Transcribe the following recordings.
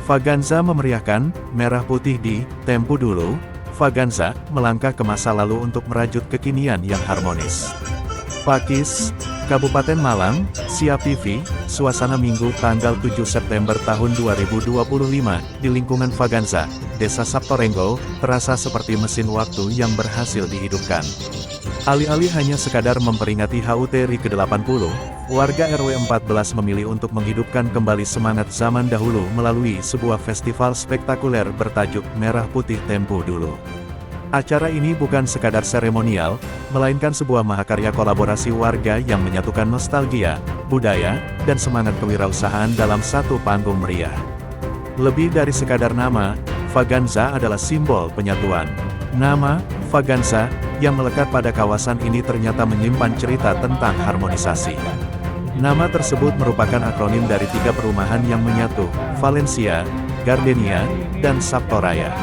Vaganza memeriahkan Merah Putih di Tempo Dulu. Vaganza melangkah ke masa lalu untuk merajut kekinian yang harmonis. Pakis, Kabupaten Malang, Siap TV, suasana Minggu tanggal 7 September tahun 2025, di lingkungan Vaganza, Desa Saptorenggo, terasa seperti mesin waktu yang berhasil dihidupkan. Alih-alih hanya sekadar memperingati HUT RI ke-80, warga RW 14 memilih untuk menghidupkan kembali semangat zaman dahulu melalui sebuah festival spektakuler bertajuk Merah Putih Tempo Dulu. Acara ini bukan sekadar seremonial, melainkan sebuah mahakarya kolaborasi warga yang menyatukan nostalgia, budaya, dan semangat kewirausahaan dalam satu panggung meriah. Lebih dari sekadar nama, Vaganza adalah simbol penyatuan. Nama, Vaganza, yang melekat pada kawasan ini ternyata menyimpan cerita tentang harmonisasi. Nama tersebut merupakan akronim dari 3 perumahan yang menyatu, Valencia, Gardenia, dan Saptoraya.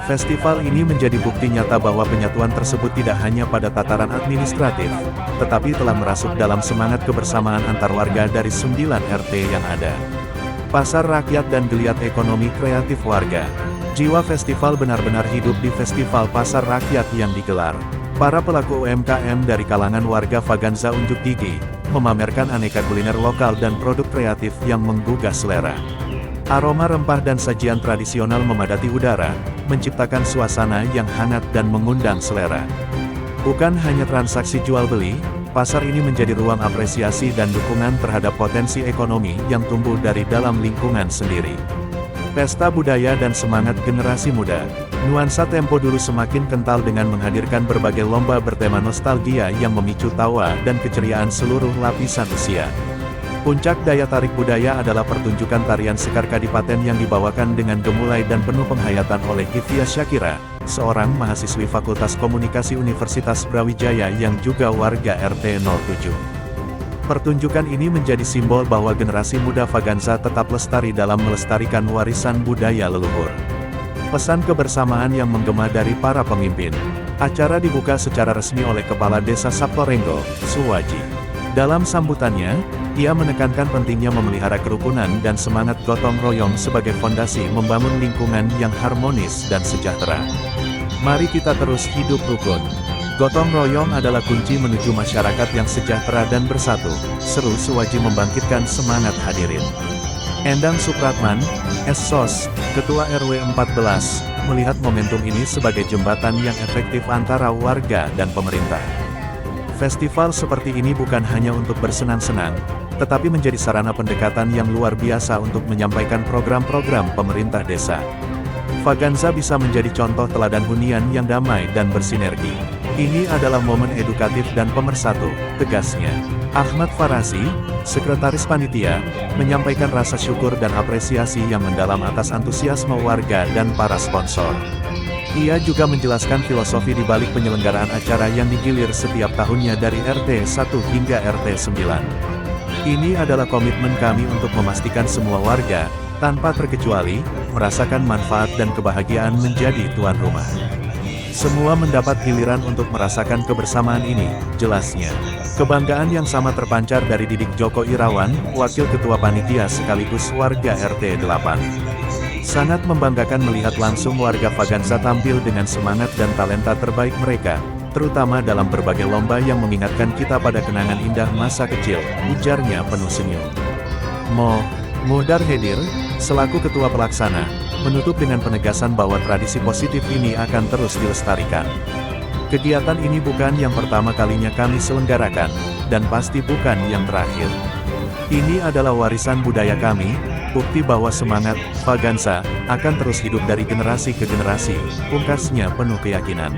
Festival ini menjadi bukti nyata bahwa penyatuan tersebut tidak hanya pada tataran administratif, tetapi telah merasuk dalam semangat kebersamaan antar warga dari 9 RT yang ada. Pasar rakyat dan geliat ekonomi kreatif warga. Jiwa festival benar-benar hidup di festival pasar rakyat yang digelar. Para pelaku UMKM dari kalangan warga Vaganza unjuk gigi, memamerkan aneka kuliner lokal dan produk kreatif yang menggugah selera. Aroma rempah dan sajian tradisional memadati udara, menciptakan suasana yang hangat dan mengundang selera. Bukan hanya transaksi jual-beli, pasar ini menjadi ruang apresiasi dan dukungan terhadap potensi ekonomi yang tumbuh dari dalam lingkungan sendiri. Pesta budaya dan semangat generasi muda. Nuansa Tempo Dulu semakin kental dengan menghadirkan berbagai lomba bertema nostalgia yang memicu tawa dan keceriaan seluruh lapisan usia. Puncak daya tarik budaya adalah pertunjukan tarian Sekar Kadipaten yang dibawakan dengan gemulai dan penuh penghayatan oleh Hifia Syakira, seorang mahasiswi Fakultas Komunikasi Universitas Brawijaya yang juga warga RT 07. Pertunjukan ini menjadi simbol bahwa generasi muda Vaganza tetap lestari dalam melestarikan warisan budaya leluhur. Pesan kebersamaan yang menggema dari para pemimpin. Acara dibuka secara resmi oleh Kepala Desa Saptorenggo, Suwaji. Dalam sambutannya, ia menekankan pentingnya memelihara kerukunan dan semangat gotong royong sebagai fondasi membangun lingkungan yang harmonis dan sejahtera. Mari kita terus hidup rukun. Gotong royong adalah kunci menuju masyarakat yang sejahtera dan bersatu, seru Suwaji membangkitkan semangat hadirin. Endang Supratman, SSOS, Ketua RW 14, melihat momentum ini sebagai jembatan yang efektif antara warga dan pemerintah. Festival seperti ini bukan hanya untuk bersenang-senang, tetapi menjadi sarana pendekatan yang luar biasa untuk menyampaikan program-program pemerintah desa. Vaganza bisa menjadi contoh teladan hunian yang damai dan bersinergi. Ini adalah momen edukatif dan pemersatu, tegasnya. Ahmad Farasi, Sekretaris Panitia, menyampaikan rasa syukur dan apresiasi yang mendalam atas antusiasme warga dan para sponsor. Ia juga menjelaskan filosofi di balik penyelenggaraan acara yang digilir setiap tahunnya dari RT 1 hingga RT 9. Ini adalah komitmen kami untuk memastikan semua warga, tanpa terkecuali, merasakan manfaat dan kebahagiaan menjadi tuan rumah. Semua mendapat giliran untuk merasakan kebersamaan ini, jelasnya. Kebanggaan yang sama terpancar dari Didik Joko Irawan, Wakil Ketua Panitia sekaligus warga RT 8. Sangat membanggakan melihat langsung warga Vaganza tampil dengan semangat dan talenta terbaik mereka, terutama dalam berbagai lomba yang mengingatkan kita pada kenangan indah masa kecil, ujarnya penuh senyum. Muhdar Hedir, selaku Ketua Pelaksana, menutup dengan penegasan bahwa tradisi positif ini akan terus dilestarikan. Kegiatan ini bukan yang pertama kalinya kami selenggarakan, dan pasti bukan yang terakhir. Ini adalah warisan budaya kami, bukti bahwa semangat Vaganza akan terus hidup dari generasi ke generasi, pungkasnya penuh keyakinan.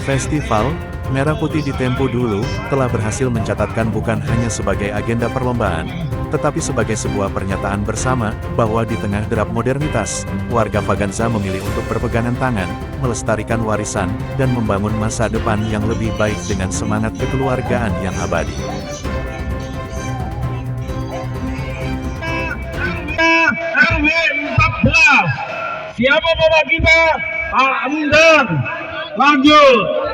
Festival Merah Putih di Tempo Dulu telah berhasil mencatatkan bukan hanya sebagai agenda perlombaan, tetapi sebagai sebuah pernyataan bersama bahwa di tengah derap modernitas, warga Vaganza memilih untuk berpegangan tangan, melestarikan warisan, dan membangun masa depan yang lebih baik dengan semangat kekeluargaan yang abadi. RW 14. Siapa bapak kita? Pak Amdan. Lanjut.